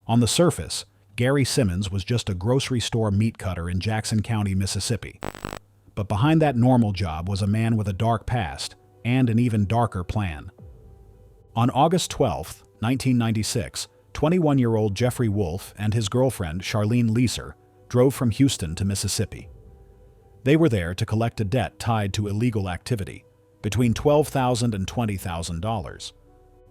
On the surface, Gary Simmons was just a grocery store meat cutter in Jackson County, Mississippi. But behind that normal job was a man with a dark past and an even darker plan. On August 12, 1996, 21-year-old Jeffrey Wolf and his girlfriend, Charlene Leeser, drove from Houston to Mississippi. They were there to collect a debt tied to illegal activity, between $12,000 and $20,000.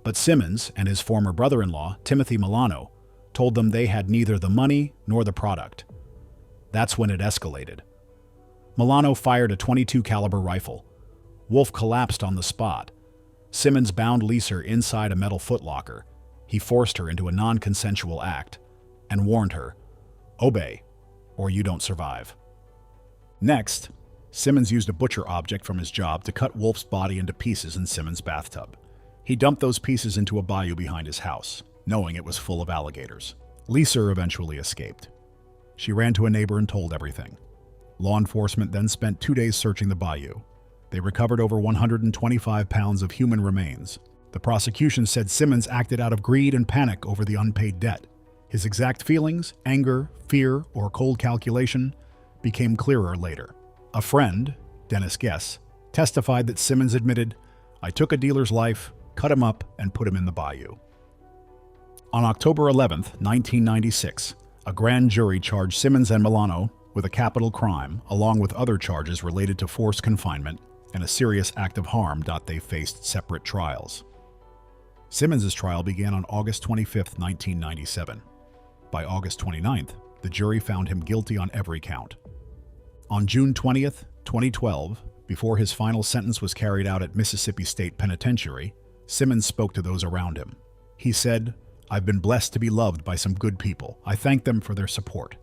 But Simmons and his former brother-in-law, Timothy Milano, told them they had neither the money nor the product. That's when it escalated. Milano fired a .22 caliber rifle. Wolf collapsed on the spot. Simmons bound Leeser inside a metal footlocker. He forced her into a non-consensual act and warned her, "Obey, or you don't survive." Next, Simmons used a butcher object from his job to cut Wolf's body into pieces in Simmons' bathtub. He dumped those pieces into a bayou behind his house, knowing it was full of alligators. Leeser eventually escaped. She ran to a neighbor and told everything. Law enforcement then spent 2 days searching the bayou. They recovered over 125 pounds of human remains. The prosecution said Simmons acted out of greed and panic over the unpaid debt. His exact feelings, anger, fear, or cold calculation became clearer later. A friend, Dennis Guess, testified that Simmons admitted, "I took a dealer's life, cut him up, and put him in the bayou." On October 11, 1996, a grand jury charged Simmons and Milano with a capital crime, along with other charges related to forced confinement and a serious act of harm. They faced separate trials. Simmons' trial began on August 25, 1997. By August 29th, the jury found him guilty on every count. On June 20th, 2012, before his final sentence was carried out at Mississippi State Penitentiary, Simmons spoke to those around him. He said, "I've been blessed to be loved by some good people. I thank them for their support.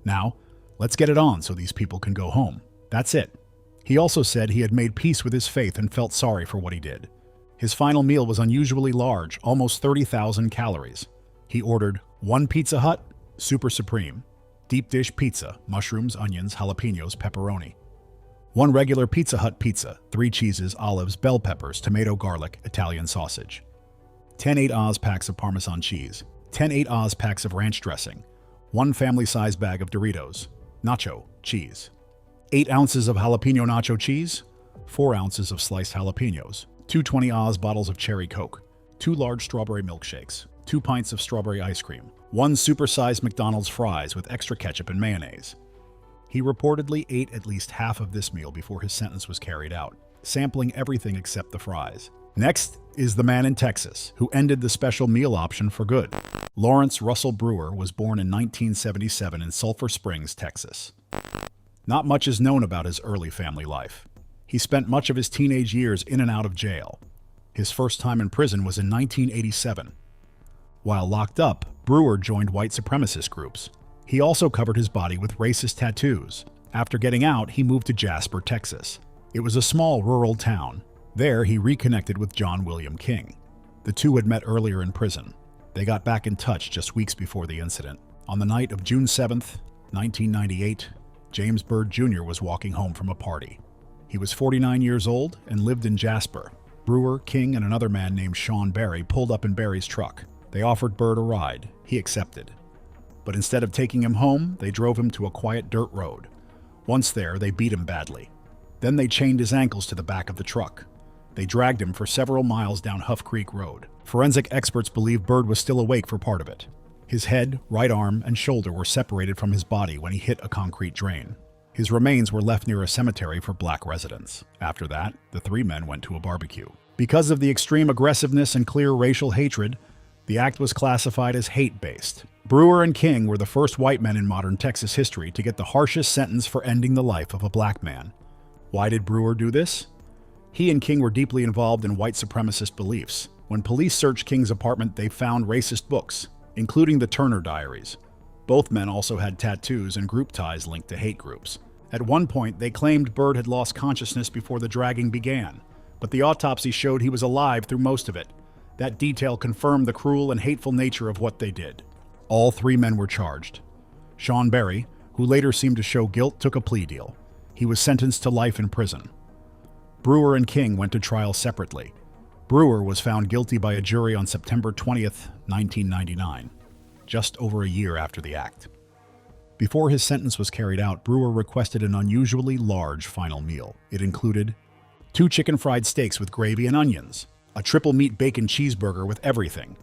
Now, let's get it on so these people can go home. That's it." He also said he had made peace with his faith and felt sorry for what he did. His final meal was unusually large, almost 30,000 calories. He ordered 1 Pizza Hut, Super Supreme, deep dish pizza, mushrooms, onions, jalapenos, pepperoni. 1 regular Pizza Hut pizza, 3 cheeses, olives, bell peppers, tomato, garlic, Italian sausage. 10 8-Oz packs of Parmesan cheese, 10 8-Oz packs of ranch dressing, 1 family-size bag of Doritos, nacho, cheese, 8 ounces of jalapeno nacho cheese, 4 ounces of sliced jalapenos, 2 20-Oz bottles of cherry Coke, 2 large strawberry milkshakes, 2 pints of strawberry ice cream, 1 supersized McDonald's fries with extra ketchup and mayonnaise. He reportedly ate at least half of this meal before his sentence was carried out, sampling everything except the fries. Next is the man in Texas who ended the special meal option for good. Lawrence Russell Brewer was born in 1977 in Sulphur Springs, Texas. Not much is known about his early family life. He spent much of his teenage years in and out of jail. His first time in prison was in 1987. While locked up, Brewer joined white supremacist groups. He also covered his body with racist tattoos. After getting out, he moved to Jasper, Texas. It was a small rural town. There, he reconnected with John William King. The two had met earlier in prison. They got back in touch just weeks before the incident. On the night of June 7th, 1998, James Byrd Jr. was walking home from a party. He was 49 years old and lived in Jasper. Brewer, King, and another man named Sean Berry pulled up in Berry's truck. They offered Byrd a ride. He accepted. But instead of taking him home, they drove him to a quiet dirt road. Once there, they beat him badly. Then they chained his ankles to the back of the truck. They dragged him for several miles down Huff Creek Road. Forensic experts believe Byrd was still awake for part of it. His head, right arm, and shoulder were separated from his body when he hit a concrete drain. His remains were left near a cemetery for black residents. After that, the 3 men went to a barbecue. Because of the extreme aggressiveness and clear racial hatred, the act was classified as hate-based. Brewer and King were the first white men in modern Texas history to get the harshest sentence for ending the life of a black man. Why did Brewer do this? He and King were deeply involved in white supremacist beliefs. When police searched King's apartment, they found racist books, including the Turner Diaries. Both men also had tattoos and group ties linked to hate groups. At one point, they claimed Byrd had lost consciousness before the dragging began, but the autopsy showed he was alive through most of it. That detail confirmed the cruel and hateful nature of what they did. All 3 men were charged. Sean Berry, who later seemed to show guilt, took a plea deal. He was sentenced to life in prison. Brewer and King went to trial separately. Brewer was found guilty by a jury on September 20th, 1999. just over a year after the act. Before his sentence was carried out, Brewer requested an unusually large final meal. It included 2 chicken fried steaks with gravy and onions, a triple meat bacon cheeseburger with everything,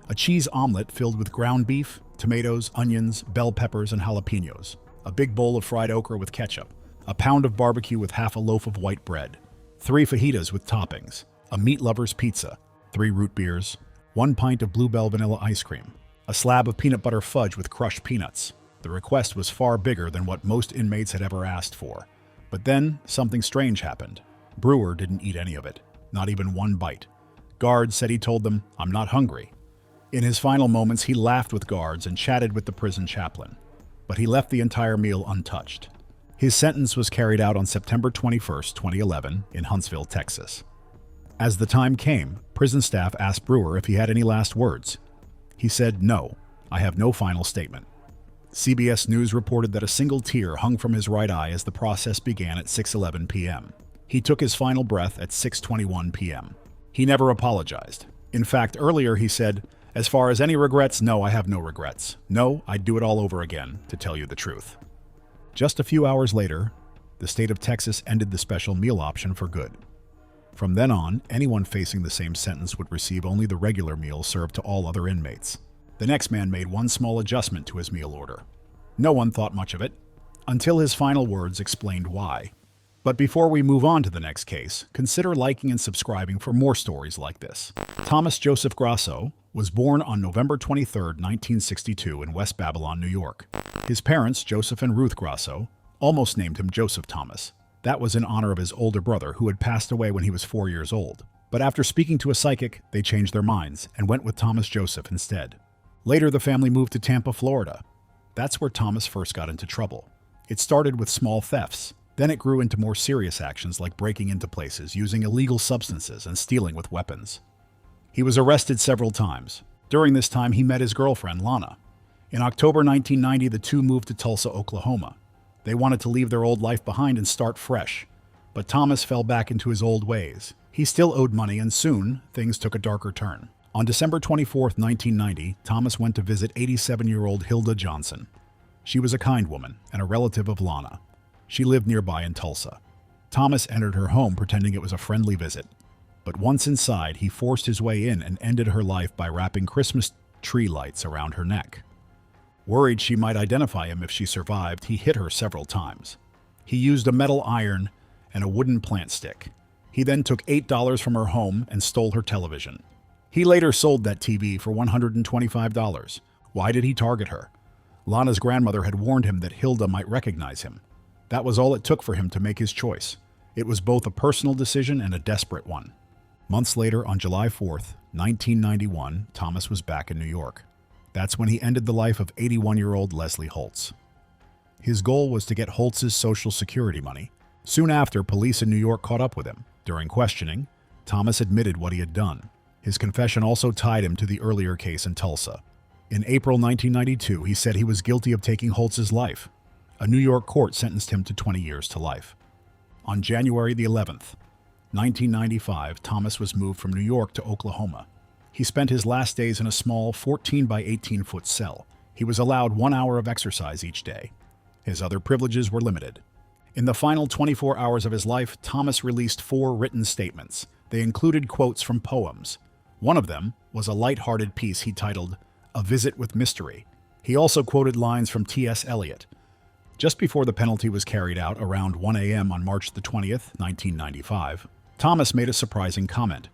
a cheese omelet filled with ground beef, tomatoes, onions, bell peppers, and jalapenos, a big bowl of fried okra with ketchup, a pound of barbecue with half a loaf of white bread, 3 fajitas with toppings, a meat lover's pizza, 3 root beers, 1 pint of Bluebell vanilla ice cream, a slab of peanut butter fudge with crushed peanuts. The request was far bigger than what most inmates had ever asked for. But then, something strange happened. Brewer didn't eat any of it, not even 1 bite. Guards said he told them, "I'm not hungry." In his final moments, he laughed with guards and chatted with the prison chaplain. But he left the entire meal untouched. His sentence was carried out on September 21, 2011, in Huntsville, Texas. As the time came, prison staff asked Brewer if he had any last words. He said, "No, I have no final statement." CBS News reported that a single tear hung from his right eye as the process began at 6:11 p.m. He took his final breath at 6:21 p.m. He never apologized. In fact, earlier he said, "As far as any regrets, no, I have no regrets. No, I'd do it all over again, to tell you the truth." Just a few hours later, the state of Texas ended the special meal option for good. From then on, anyone facing the same sentence would receive only the regular meal served to all other inmates. The next man made one small adjustment to his meal order. No one thought much of it, until his final words explained why. But before we move on to the next case, consider liking and subscribing for more stories like this. Thomas Joseph Graasso was born on November 23, 1962 in West Babylon, New York. His parents, Joseph and Ruth Graasso, almost named him Joseph Thomas. That was in honor of his older brother who had passed away when he was 4 years old. But after speaking to a psychic, they changed their minds and went with Thomas Joseph instead. Later, the family moved to Tampa, Florida. That's where Thomas first got into trouble. It started with small thefts. Then it grew into more serious actions like breaking into places, using illegal substances, and stealing with weapons. He was arrested several times. During this time, he met his girlfriend, Lana. In October 1990, the two moved to Tulsa, Oklahoma. They wanted to leave their old life behind and start fresh. But Thomas fell back into his old ways. He still owed money, and soon, things took a darker turn. On December 24, 1990, Thomas went to visit 87-year-old Hilda Johnson. She was a kind woman and a relative of Lana. She lived nearby in Tulsa. Thomas entered her home pretending it was a friendly visit. But once inside, he forced his way in and ended her life by wrapping Christmas tree lights around her neck. Worried she might identify him if she survived, he hit her several times. He used a metal iron and a wooden plant stick. He then took $8 from her home and stole her television. He later sold that TV for $125. Why did he target her? Lana's grandmother had warned him that Hilda might recognize him. That was all it took for him to make his choice. It was both a personal decision and a desperate one. Months later, on July 4th, 1991, Thomas was back in New York. That's when he ended the life of 81-year-old Leslie Holtz. His goal was to get Holtz's Social Security money. Soon after, police in New York caught up with him. During questioning, Thomas admitted what he had done. His confession also tied him to the earlier case in Tulsa. In April 1992, he said he was guilty of taking Holtz's life. A New York court sentenced him to 20 years to life. On January the 11th, 1995, Thomas was moved from New York to Oklahoma. He spent his last days in a small 14 by 18-foot cell. He was allowed 1 hour of exercise each day. His other privileges were limited. In the final 24 hours of his life, Thomas released 4 written statements. They included quotes from poems. One of them was a light-hearted piece he titled, "A Visit with Mystery." He also quoted lines from T.S. Eliot. Just before the penalty was carried out, around 1 a.m. on March the 20th, 1995, Thomas made a surprising comment.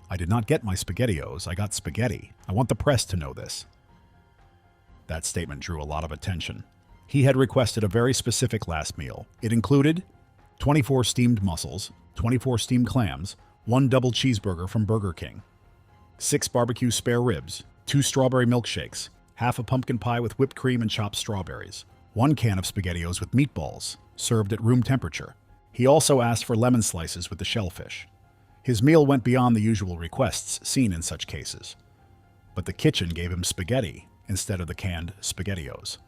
"I did not get my SpaghettiOs, I got spaghetti. I want the press to know this." That statement drew a lot of attention. He had requested a very specific last meal. It included 24 steamed mussels, 24 steamed clams, 1 double cheeseburger from Burger King, 6 barbecue spare ribs, 2 strawberry milkshakes, half a pumpkin pie with whipped cream and chopped strawberries, 1 can of SpaghettiOs with meatballs, served at room temperature. He also asked for lemon slices with the shellfish. His meal went beyond the usual requests seen in such cases. But the kitchen gave him spaghetti instead of the canned SpaghettiOs.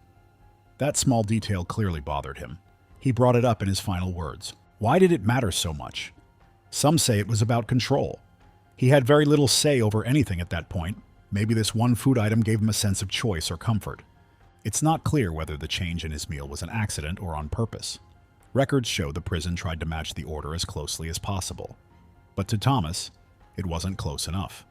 That small detail clearly bothered him. He brought it up in his final words. Why did it matter so much? Some say it was about control. He had very little say over anything at that point. Maybe this one food item gave him a sense of choice or comfort. It's not clear whether the change in his meal was an accident or on purpose. Records show the prison tried to match the order as closely as possible. But to Thomas, it wasn't close enough.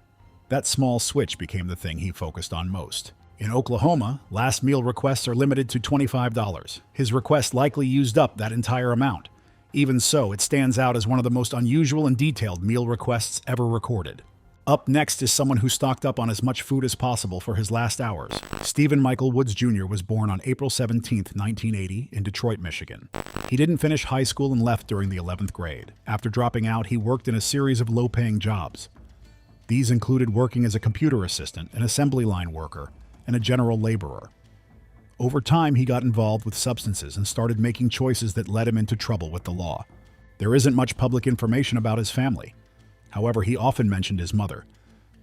That small switch became the thing he focused on most. In Oklahoma, last meal requests are limited to $25. His request likely used up that entire amount. Even so, it stands out as one of the most unusual and detailed meal requests ever recorded. Up next is someone who stocked up on as much food as possible for his last hours. Stephen Michael Woods Jr. was born on April 17, 1980, in Detroit, Michigan. He didn't finish high school and left during the 11th grade. After dropping out, he worked in a series of low-paying jobs. These included working as a computer assistant, an assembly line worker, and a general laborer. Over time, he got involved with substances and started making choices that led him into trouble with the law. There isn't much public information about his family. However, he often mentioned his mother,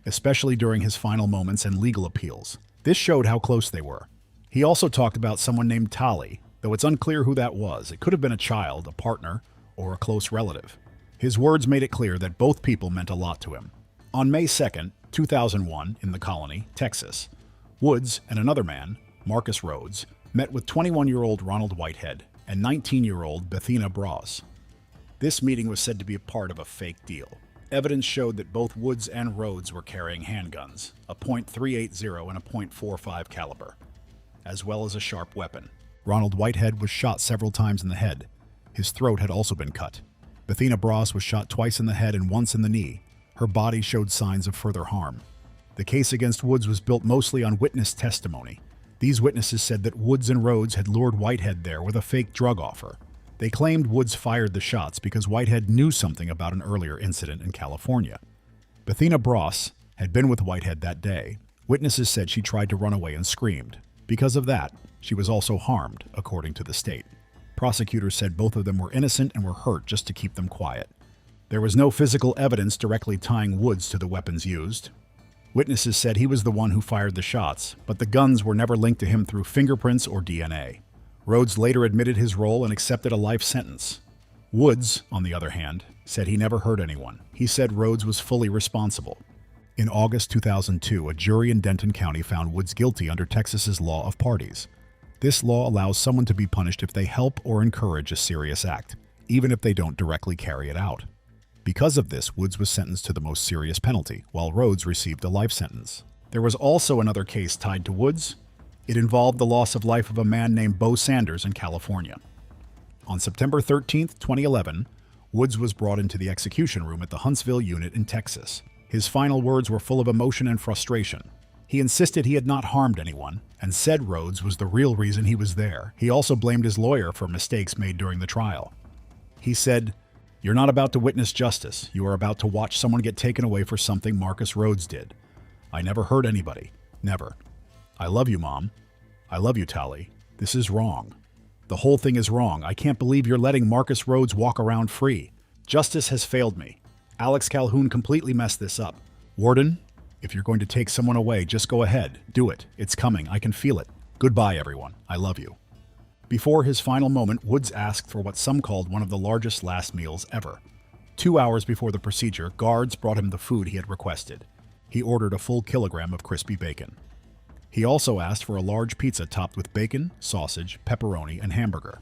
especially during his final moments and legal appeals. This showed how close they were. He also talked about someone named Tali, though it's unclear who that was. It could have been a child, a partner, or a close relative. His words made it clear that both people meant a lot to him. On May 2, 2001, in the Colony, Texas, Woods and another man, Marcus Rhodes, met with 21-year-old Ronald Whitehead and 19-year-old Bethina Bross. This meeting was said to be a part of a fake deal. Evidence showed that both Woods and Rhodes were carrying handguns, a .380 and a .45 caliber, as well as a sharp weapon. Ronald Whitehead was shot several times in the head. His throat had also been cut. Bethina Bross was shot twice in the head and once in the knee. Her body showed signs of further harm. The case against Woods was built mostly on witness testimony. These witnesses said that Woods and Rhodes had lured Whitehead there with a fake drug offer. They claimed Woods fired the shots because Whitehead knew something about an earlier incident in California. Bethina Bross had been with Whitehead that day. Witnesses said she tried to run away and screamed. Because of that, she was also harmed, according to the state. Prosecutors said both of them were innocent and were hurt just to keep them quiet. There was no physical evidence directly tying Woods to the weapons used. Witnesses said he was the one who fired the shots, but the guns were never linked to him through fingerprints or DNA. Rhodes later admitted his role and accepted a life sentence. Woods, on the other hand, said he never hurt anyone. He said Rhodes was fully responsible. In August 2002, a jury in Denton County found Woods guilty under Texas's law of parties. This law allows someone to be punished if they help or encourage a serious act, even if they don't directly carry it out. Because of this, Woods was sentenced to the most serious penalty, while Rhodes received a life sentence. There was also another case tied to Woods. It involved the loss of life of a man named Bo Sanders in California. On September 13, 2011, Woods was brought into the execution room at the Huntsville unit in Texas. His final words were full of emotion and frustration. He insisted he had not harmed anyone, and said Rhodes was the real reason he was there. He also blamed his lawyer for mistakes made during the trial. He said, "You're not about to witness justice. You are about to watch someone get taken away for something Marcus Rhodes did. I never hurt anybody. Never. I love you, Mom. I love you, Tali. This is wrong. The whole thing is wrong. I can't believe you're letting Marcus Rhodes walk around free. Justice has failed me. Alex Calhoun completely messed this up. Warden, if you're going to take someone away, just go ahead. Do it. It's coming. I can feel it. Goodbye, everyone. I love you." Before his final moment, Woods asked for what some called one of the largest last meals ever. 2 hours before the procedure, guards brought him the food he had requested. He ordered a full kilogram of crispy bacon. He also asked for a large pizza topped with bacon, sausage, pepperoni, and hamburger.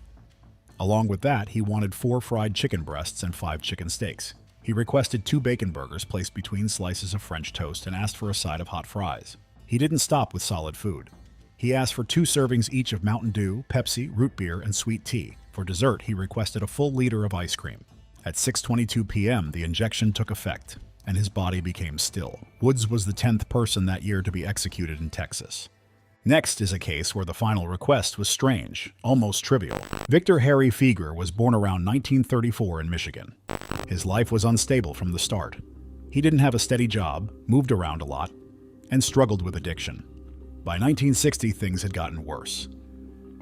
Along with that, he wanted 4 fried chicken breasts and 5 chicken steaks. He requested 2 bacon burgers placed between slices of French toast and asked for a side of hot fries. He didn't stop with solid food. He asked for 2 servings each of Mountain Dew, Pepsi, root beer, and sweet tea. For dessert, he requested a full liter of ice cream. At 6:22 p.m., the injection took effect, and his body became still. Woods was the 10th person that year to be executed in Texas. Next is a case where the final request was strange, almost trivial. Victor Harry Fieger was born around 1934 in Michigan. His life was unstable from the start. He didn't have a steady job, moved around a lot, and struggled with addiction. By 1960, things had gotten worse.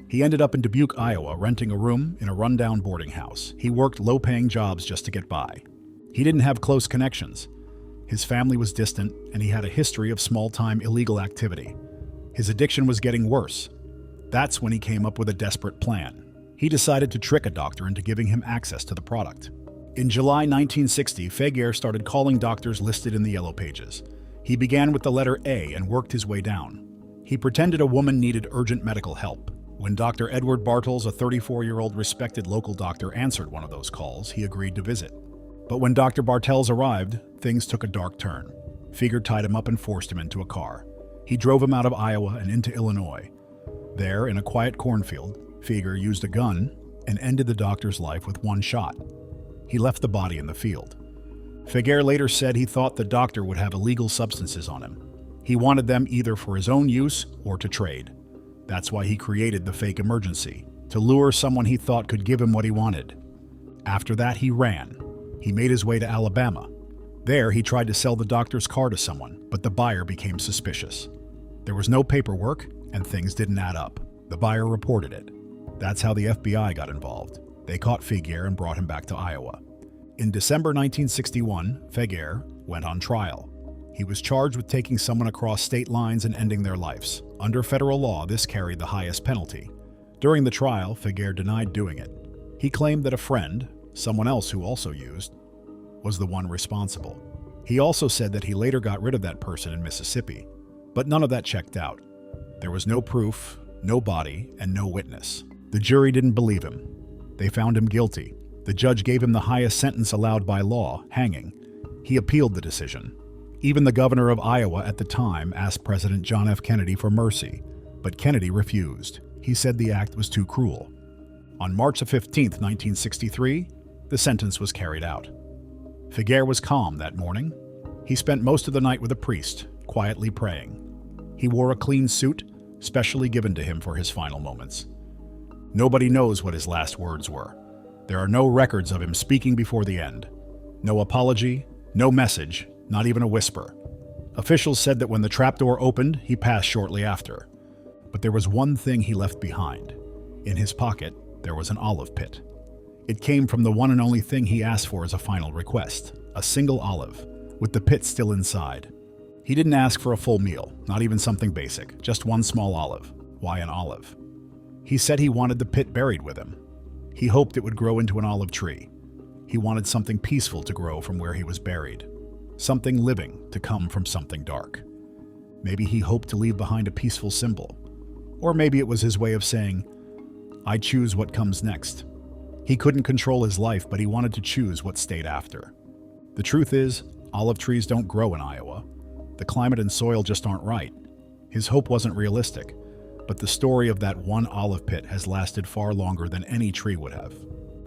He ended up in Dubuque, Iowa, renting a room in a rundown boarding house. He worked low-paying jobs just to get by. He didn't have close connections. His family was distant, and he had a history of small-time illegal activity. His addiction was getting worse. That's when he came up with a desperate plan. He decided to trick a doctor into giving him access to the product. In July 1960, Fieger started calling doctors listed in the Yellow Pages. He began with the letter A and worked his way down. He pretended a woman needed urgent medical help. When Dr. Edward Bartels, a 34-year-old respected local doctor, answered one of those calls, he agreed to visit. But when Dr. Bartels arrived, things took a dark turn. Feger tied him up and forced him into a car. He drove him out of Iowa and into Illinois. There, in a quiet cornfield, Feger used a gun and ended the doctor's life with one shot. He left the body in the field. Feger later said he thought the doctor would have illegal substances on him. He wanted them either for his own use or to trade. That's why he created the fake emergency, to lure someone he thought could give him what he wanted. After that, he ran. He made his way to Alabama. There, he tried to sell the doctor's car to someone, but the buyer became suspicious. There was no paperwork, and things didn't add up. The buyer reported it. That's how the FBI got involved. They caught Feger and brought him back to Iowa. In December 1961, Feger went on trial. He was charged with taking someone across state lines and ending their lives. Under federal law, this carried the highest penalty. During the trial, Feger denied doing it. He claimed that a friend, someone else who also used, was the one responsible. He also said that he later got rid of that person in Mississippi. But none of that checked out. There was no proof, no body, and no witness. The jury didn't believe him. They found him guilty. The judge gave him the highest sentence allowed by law, hanging. He appealed the decision. Even the governor of Iowa at the time asked President John F. Kennedy for mercy, but Kennedy refused. He said the act was too cruel. On March 15, 1963, the sentence was carried out. Feger was calm that morning. He spent most of the night with a priest, quietly praying. He wore a clean suit, specially given to him for his final moments. Nobody knows what his last words were. There are no records of him speaking before the end. No apology, no message, not even a whisper. Officials said that when the trapdoor opened, he passed shortly after. But there was one thing he left behind. In his pocket, there was an olive pit. It came from the one and only thing he asked for as a final request, a single olive, with the pit still inside. He didn't ask for a full meal, not even something basic, just one small olive. Why an olive? He said he wanted the pit buried with him. He hoped it would grow into an olive tree. He wanted something peaceful to grow from where he was buried. Something living to come from something dark. Maybe he hoped to leave behind a peaceful symbol. Or maybe it was his way of saying, I choose what comes next. He couldn't control his life, but he wanted to choose what stayed after. The truth is, olive trees don't grow in Iowa. The climate and soil just aren't right. His hope wasn't realistic, but the story of that one olive pit has lasted far longer than any tree would have.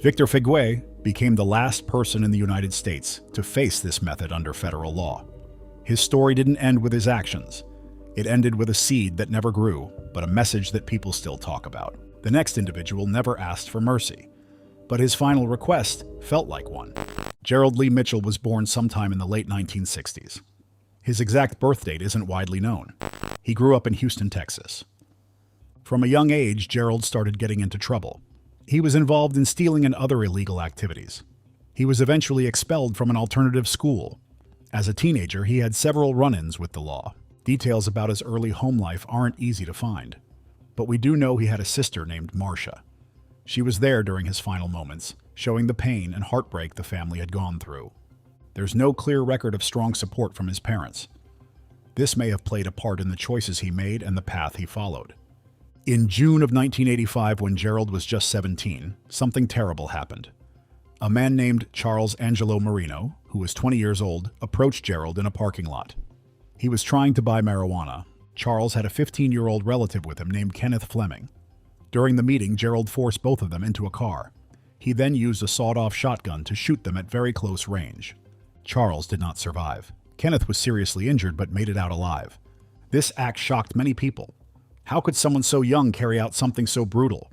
Victor Feger became the last person in the United States to face this method under federal law. His story didn't end with his actions. It ended with a seed that never grew, but a message that people still talk about. The next individual never asked for mercy, but his final request felt like one. Gerald Lee Mitchell was born sometime in the late 1960s. His exact birth date isn't widely known. He grew up in Houston, Texas. From a young age, Gerald started getting into trouble. He was involved in stealing and other illegal activities. He was eventually expelled from an alternative school. As a teenager, he had several run-ins with the law. Details about his early home life aren't easy to find. But we do know he had a sister named Marcia. She was there during his final moments, showing the pain and heartbreak the family had gone through. There's no clear record of strong support from his parents. This may have played a part in the choices he made and the path he followed. In June of 1985, when Gerald was just 17, something terrible happened. A man named Charles Angelo Marino, who was 20 years old, approached Gerald in a parking lot. He was trying to buy marijuana. Charles had a 15-year-old relative with him named Kenneth Fleming. During the meeting, Gerald forced both of them into a car. He then used a sawed-off shotgun to shoot them at very close range. Charles did not survive. Kenneth was seriously injured but made it out alive. This act shocked many people. How could someone so young carry out something so brutal?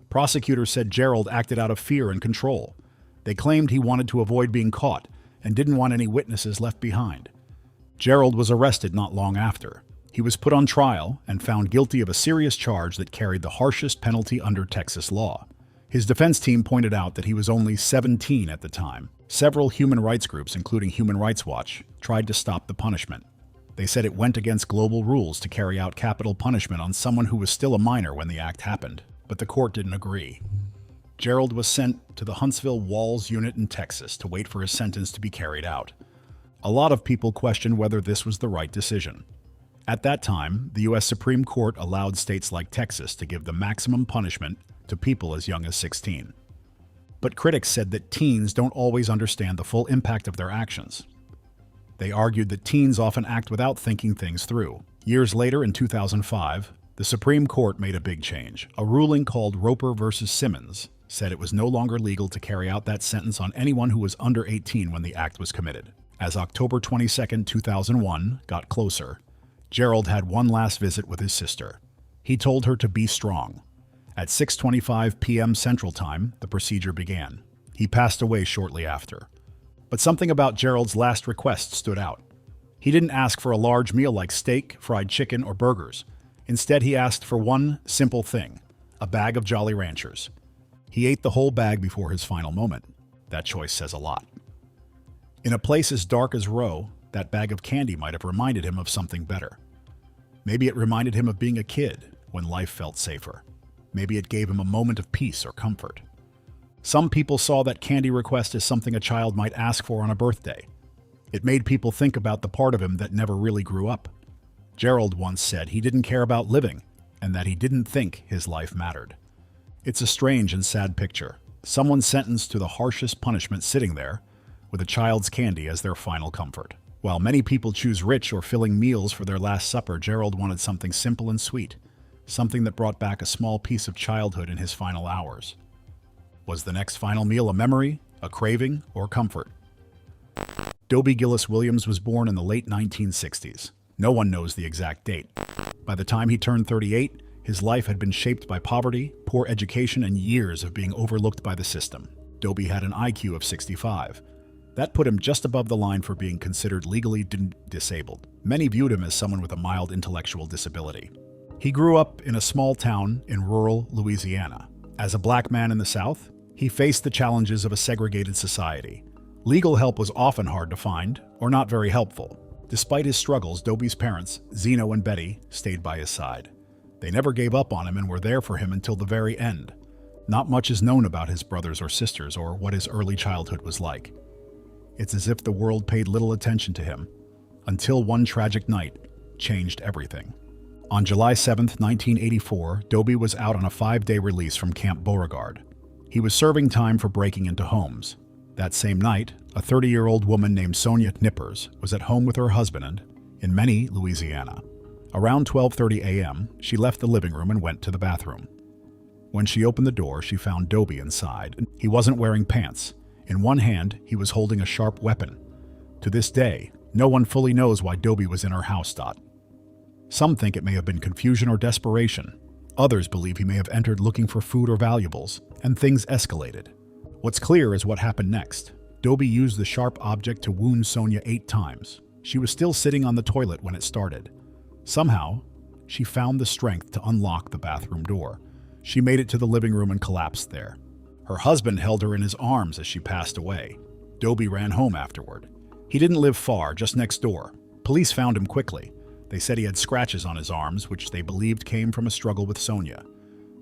Prosecutors said Gerald acted out of fear and control. They claimed he wanted to avoid being caught and didn't want any witnesses left behind. Gerald was arrested not long after. He was put on trial and found guilty of a serious charge that carried the harshest penalty under Texas law. His defense team pointed out that he was only 17 at the time. Several human rights groups, including Human Rights Watch, tried to stop the punishment. They said it went against global rules to carry out capital punishment on someone who was still a minor when the act happened, but the court didn't agree. Gerald was sent to the Huntsville Walls Unit in Texas to wait for his sentence to be carried out. A lot of people questioned whether this was the right decision. At that time, the U.S. Supreme Court allowed states like Texas to give the maximum punishment to people as young as 16. But critics said that teens don't always understand the full impact of their actions. They argued that teens often act without thinking things through. Years later, in 2005, the Supreme Court made a big change. A ruling called Roper versus Simmons said it was no longer legal to carry out that sentence on anyone who was under 18 when the act was committed. As October 22, 2001 got closer, Gerald had one last visit with his sister. He told her to be strong. At 6:25 p.m. Central Time, the procedure began. He passed away shortly after. But something about Gerald's last request stood out. He didn't ask for a large meal like steak, fried chicken, or burgers. Instead, he asked for one simple thing: a bag of Jolly Ranchers. He ate the whole bag before his final moment. That choice says a lot. In a place as dark as Roe, that bag of candy might have reminded him of something better. Maybe it reminded him of being a kid when life felt safer. Maybe it gave him a moment of peace or comfort. Some people saw that candy request as something a child might ask for on a birthday. It made people think about the part of him that never really grew up. Gerald once said he didn't care about living and that he didn't think his life mattered. It's a strange and sad picture. Someone sentenced to the harshest punishment sitting there with a child's candy as their final comfort. While many people choose rich or filling meals for their last supper, Gerald wanted something simple and sweet, something that brought back a small piece of childhood in his final hours. Was the next final meal a memory, a craving, or comfort? Doby Gillis Williams was born in the late 1960s. No one knows the exact date. By the time he turned 38, his life had been shaped by poverty, poor education, and years of being overlooked by the system. Doby had an IQ of 65. That put him just above the line for being considered legally disabled. Many viewed him as someone with a mild intellectual disability. He grew up in a small town in rural Louisiana. As a black man in the South, he faced the challenges of a segregated society. Legal help was often hard to find, or not very helpful. Despite his struggles, Doby's parents, Zeno and Betty, stayed by his side. They never gave up on him and were there for him until the very end. Not much is known about his brothers or sisters or what his early childhood was like. It's as if the world paid little attention to him, until one tragic night changed everything. On July 7, 1984, Doby was out on a 5-day release from Camp Beauregard. He was serving time for breaking into homes. That same night, a 30-year-old woman named Sonia Knippers was at home with her husband in Many, Louisiana. Around 12:30 a.m., she left the living room and went to the bathroom. When she opened the door, she found Doby inside. He wasn't wearing pants. In one hand, he was holding a sharp weapon. To this day, no one fully knows why Doby was in her house. Some think it may have been confusion or desperation. Others believe he may have entered looking for food or valuables, and things escalated. What's clear is what happened next. Doby used the sharp object to wound Sonia 8 times. She was still sitting on the toilet when it started. Somehow, she found the strength to unlock the bathroom door. She made it to the living room and collapsed there. Her husband held her in his arms as she passed away. Doby ran home afterward. He didn't live far, just next door. Police found him quickly. They said he had scratches on his arms, which they believed came from a struggle with Sonia.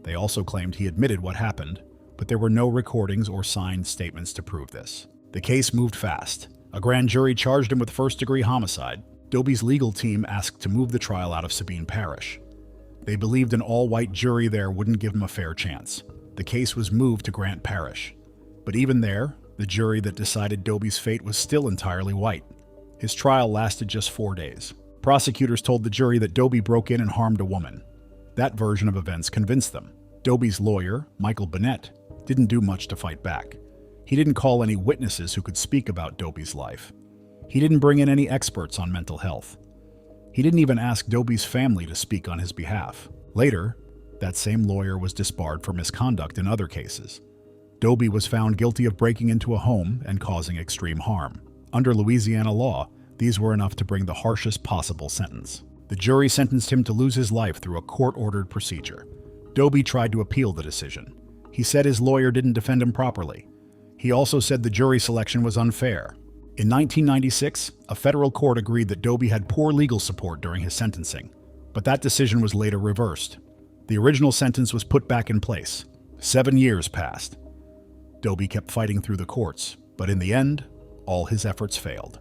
They also claimed he admitted what happened, but there were no recordings or signed statements to prove this. The case moved fast. A grand jury charged him with first-degree homicide. Doby's legal team asked to move the trial out of Sabine Parish. They believed an all-white jury there wouldn't give him a fair chance. The case was moved to Grant Parish. But even there, the jury that decided Doby's fate was still entirely white. His trial lasted just 4 days. Prosecutors told the jury that Doby broke in and harmed a woman. That version of events convinced them. Doby's lawyer, Michael Bennett, didn't do much to fight back. He didn't call any witnesses who could speak about Doby's life. He didn't bring in any experts on mental health. He didn't even ask Doby's family to speak on his behalf. Later, that same lawyer was disbarred for misconduct in other cases. Doby was found guilty of breaking into a home and causing extreme harm. Under Louisiana law, these were enough to bring the harshest possible sentence. The jury sentenced him to lose his life through a court-ordered procedure. Doby tried to appeal the decision. He said his lawyer didn't defend him properly. He also said the jury selection was unfair. In 1996, a federal court agreed that Doby had poor legal support during his sentencing, but that decision was later reversed. The original sentence was put back in place. 7 years passed. Doby kept fighting through the courts, but in the end, all his efforts failed.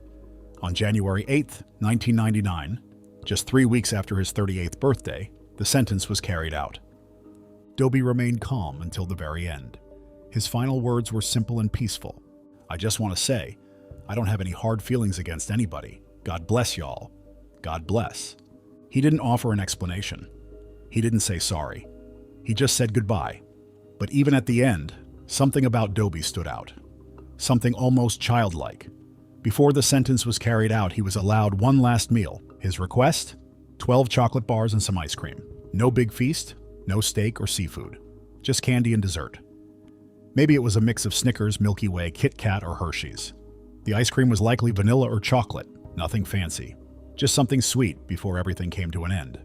On January 8, 1999, just 3 weeks after his 38th birthday, the sentence was carried out. Doby remained calm until the very end. His final words were simple and peaceful. "I just want to say, I don't have any hard feelings against anybody. God bless y'all. God bless." He didn't offer an explanation. He didn't say sorry. He just said goodbye. But even at the end, something about Doby stood out. Something almost childlike. Before the sentence was carried out, he was allowed one last meal. His request? 12 chocolate bars and some ice cream. No big feast, no steak or seafood. Just candy and dessert. Maybe it was a mix of Snickers, Milky Way, Kit Kat, or Hershey's. The ice cream was likely vanilla or chocolate, nothing fancy. Just something sweet before everything came to an end.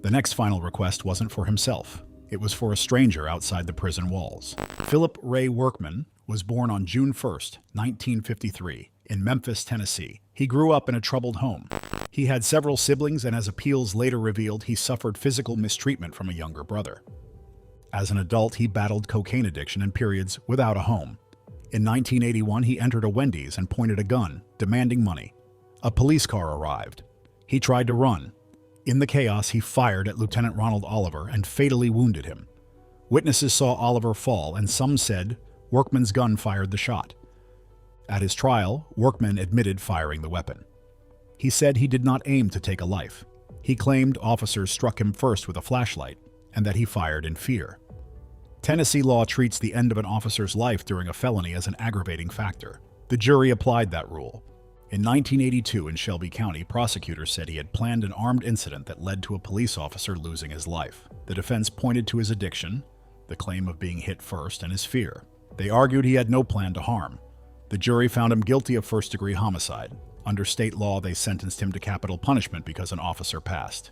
The next final request wasn't for himself. It was for a stranger outside the prison walls. Philip Ray Workman was born on June 1st, 1953, in Memphis, Tennessee. He grew up in a troubled home. He had several siblings, and as appeals later revealed, he suffered physical mistreatment from a younger brother. As an adult, he battled cocaine addiction and periods without a home. In 1981, he entered a Wendy's and pointed a gun, demanding money. A police car arrived. He tried to run. In the chaos, he fired at Lieutenant Ronald Oliver and fatally wounded him. Witnesses saw Oliver fall, and some said Workman's gun fired the shot. At his trial, Workman admitted firing the weapon. He said he did not aim to take a life. He claimed officers struck him first with a flashlight and that he fired in fear. Tennessee law treats the end of an officer's life during a felony as an aggravating factor. The jury applied that rule. In 1982 in Shelby County, prosecutors said he had planned an armed incident that led to a police officer losing his life. The defense pointed to his addiction, the claim of being hit first, and his fear. They argued he had no plan to harm. The jury found him guilty of first-degree homicide. Under state law, they sentenced him to capital punishment because an officer passed.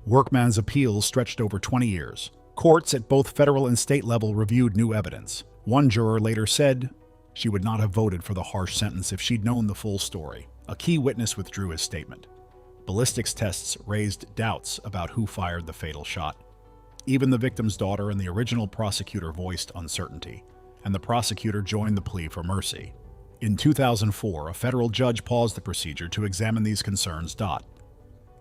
Workman's appeals stretched over 20 years. Courts at both federal and state level reviewed new evidence. One juror later said she would not have voted for the harsh sentence if she'd known the full story. A key witness withdrew his statement. Ballistics tests raised doubts about who fired the fatal shot. Even the victim's daughter and the original prosecutor voiced uncertainty, and the prosecutor joined the plea for mercy. In 2004, a federal judge paused the procedure to examine these concerns.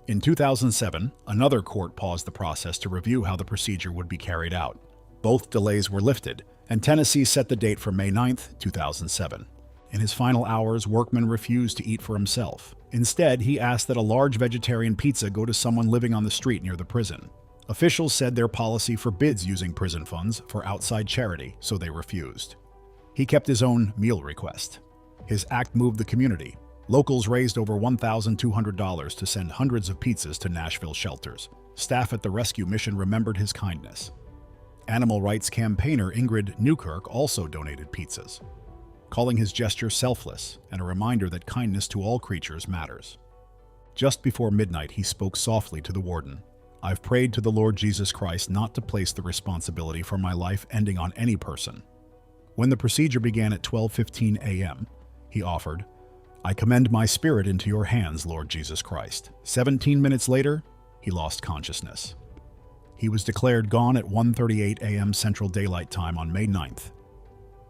In 2007, another court paused the process to review how the procedure would be carried out. Both delays were lifted, and Tennessee set the date for May 9, 2007. In his final hours, Workman refused to eat for himself. Instead, he asked that a large vegetarian pizza go to someone living on the street near the prison. Officials said their policy forbids using prison funds for outside charity, so they refused. He kept his own meal request. His act moved the community. Locals raised over $1,200 to send hundreds of pizzas to Nashville shelters. Staff at the rescue mission remembered his kindness. Animal rights campaigner Ingrid Newkirk also donated pizzas, calling his gesture selfless and a reminder that kindness to all creatures matters. Just before midnight, he spoke softly to the warden. "I've prayed to the Lord Jesus Christ not to place the responsibility for my life ending on any person." When the procedure began at 12:15 a.m., he offered, "I commend my spirit into your hands, Lord Jesus Christ." 17 minutes later, he lost consciousness. He was declared gone at 1:38 a.m. Central Daylight Time on May 9,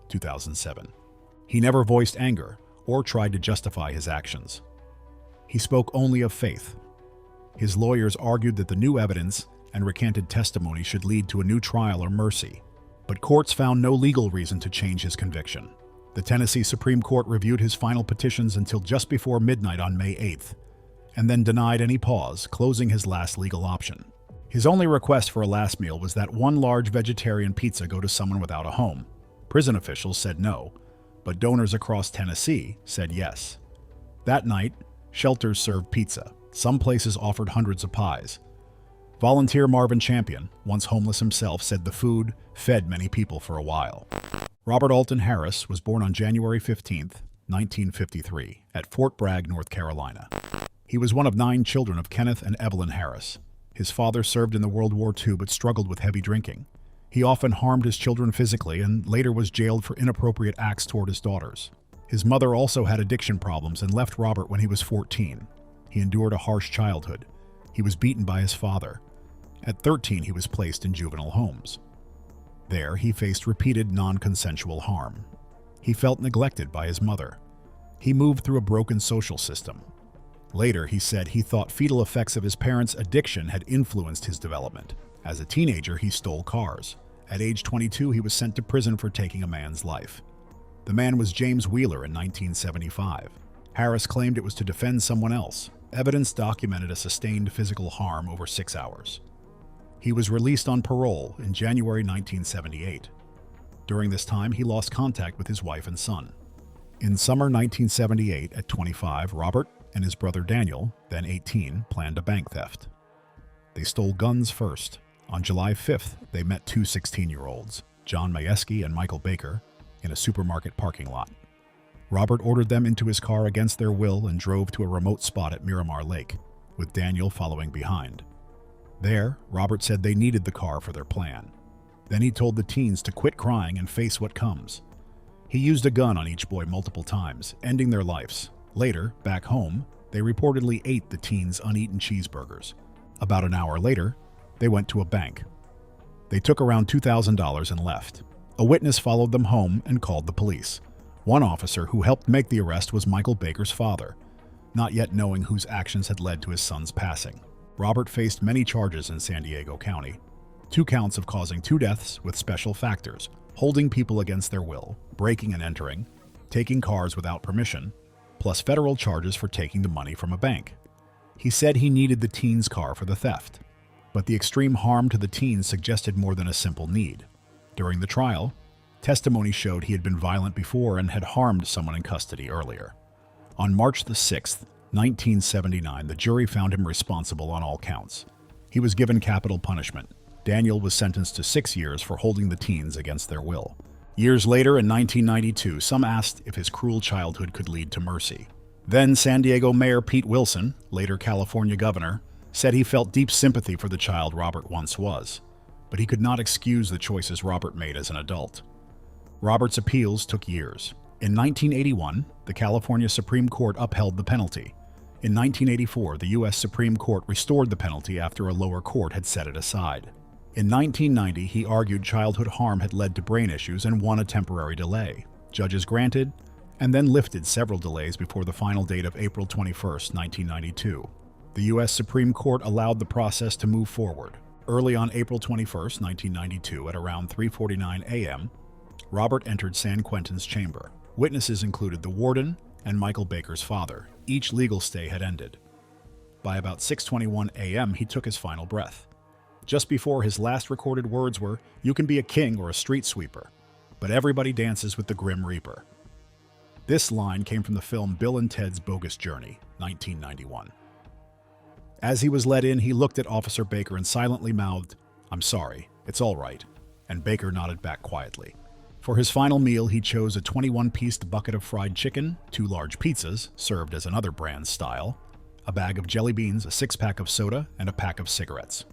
2007. He never voiced anger or tried to justify his actions. He spoke only of faith. His lawyers argued that the new evidence and recanted testimony should lead to a new trial or mercy, but courts found no legal reason to change his conviction. The Tennessee Supreme Court reviewed his final petitions until just before midnight on May 8th, and then denied any pause, closing his last legal option. His only request for a last meal was that one large vegetarian pizza go to someone without a home. Prison officials said no, but donors across Tennessee said yes. That night, shelters served pizza. Some places offered hundreds of pies. Volunteer Marvin Champion, once homeless himself, said the food fed many people for a while. Robert Alton Harris was born on January 15, 1953, at Fort Bragg, North Carolina. He was one of 9 children of Kenneth and Evelyn Harris. His father served in the World War II but struggled with heavy drinking. He often harmed his children physically and later was jailed for inappropriate acts toward his daughters. His mother also had addiction problems and left Robert when he was 14. He endured a harsh childhood. He was beaten by his father. At 13, he was placed in juvenile homes. There, he faced repeated non-consensual harm. He felt neglected by his mother. He moved through a broken social system. Later, he said he thought fetal effects of his parents' addiction had influenced his development. As a teenager, he stole cars. At age 22, he was sent to prison for taking a man's life. The man was James Wheeler in 1975. Harris claimed it was to defend someone else. Evidence documented a sustained physical harm over 6 hours. He was released on parole in January 1978. During this time, he lost contact with his wife and son. In summer 1978, at 25, Robert and his brother Daniel, then 18, planned a bank theft. They stole guns first. On July 5th, they met two 16-year-olds, John Majewski and Michael Baker, in a supermarket parking lot. Robert ordered them into his car against their will and drove to a remote spot at Miramar Lake, with Daniel following behind. There, Robert said they needed the car for their plan. Then he told the teens to quit crying and face what comes. He used a gun on each boy multiple times, ending their lives. Later, back home, they reportedly ate the teens' uneaten cheeseburgers. About an hour later, they went to a bank. They took around $2,000 and left. A witness followed them home and called the police. One officer who helped make the arrest was Michael Baker's father, not yet knowing whose actions had led to his son's passing. Robert faced many charges in San Diego County. 2 counts of causing 2 deaths with special factors, holding people against their will, breaking and entering, taking cars without permission, plus federal charges for taking the money from a bank. He said he needed the teens' car for the theft, but the extreme harm to the teens suggested more than a simple need. During the trial, testimony showed he had been violent before and had harmed someone in custody earlier. On March the 6th, 1979, the jury found him responsible on all counts. He was given capital punishment. Daniel was sentenced to 6 years for holding the teens against their will. Years later, in 1992, some asked if his cruel childhood could lead to mercy. Then San Diego Mayor Pete Wilson, later California governor, said he felt deep sympathy for the child Robert once was, but he could not excuse the choices Robert made as an adult. Robert's appeals took years. In 1981, the California Supreme Court upheld the penalty. In 1984, the U.S. Supreme Court restored the penalty after a lower court had set it aside. In 1990, he argued childhood harm had led to brain issues and won a temporary delay. Judges granted and then lifted several delays before the final date of April 21, 1992. The U.S. Supreme Court allowed the process to move forward. Early on April 21, 1992, at around 3:49 a.m., Robert entered San Quentin's chamber. Witnesses included the warden and Michael Baker's father. Each legal stay had ended. By about 6:21 a.m., he took his final breath. Just before his last recorded words were, "You can be a king or a street sweeper, but everybody dances with the Grim Reaper." This line came from the film Bill and Ted's Bogus Journey, 1991. As he was let in, he looked at Officer Baker and silently mouthed, "I'm sorry, it's all right," and Baker nodded back quietly. For his final meal, he chose a 21-pieced bucket of fried chicken, 2 large pizzas, served as another brand style, a bag of jelly beans, a 6-pack of soda, and a pack of cigarettes.